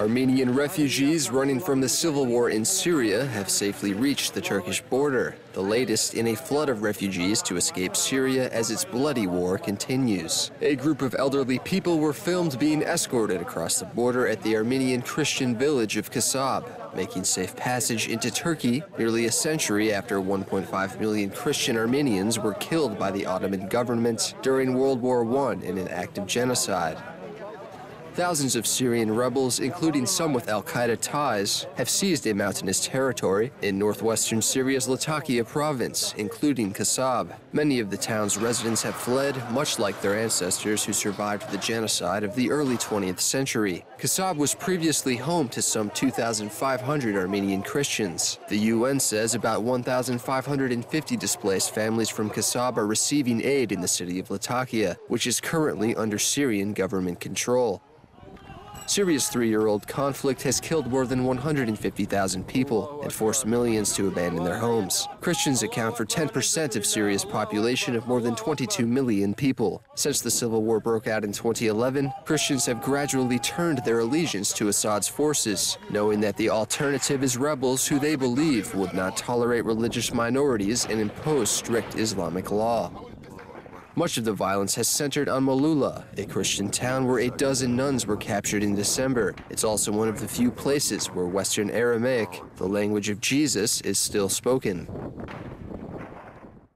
Armenian refugees running from the civil war in Syria have safely reached the Turkish border, the latest in a flood of refugees to escape Syria as its bloody war continues. A group of elderly people were filmed being escorted across the border at the Armenian Christian village of Kasab, making safe passage into Turkey nearly a century after 1.5 million Christian Armenians were killed by the Ottoman government during World War I in an act of genocide. Thousands of Syrian rebels, including some with al-Qaeda ties, have seized a mountainous territory in northwestern Syria's Latakia province, including Kasab. Many of the town's residents have fled, much like their ancestors who survived the genocide of the early 20th century. Kasab was previously home to some 2,500 Armenian Christians. The UN says about 1,550 displaced families from Kasab are receiving aid in the city of Latakia, which is currently under Syrian government control. Syria's 3-year-old conflict has killed more than 150,000 people and forced millions to abandon their homes. Christians account for 10% of Syria's population of more than 22 million people. Since the civil war broke out in 2011, Christians have gradually turned their allegiance to Assad's forces, knowing that the alternative is rebels who they believe would not tolerate religious minorities and impose strict Islamic law. Much of the violence has centered on Malula, a Christian town where a dozen nuns were captured in December. It's also one of the few places where Western Aramaic, the language of Jesus, is still spoken.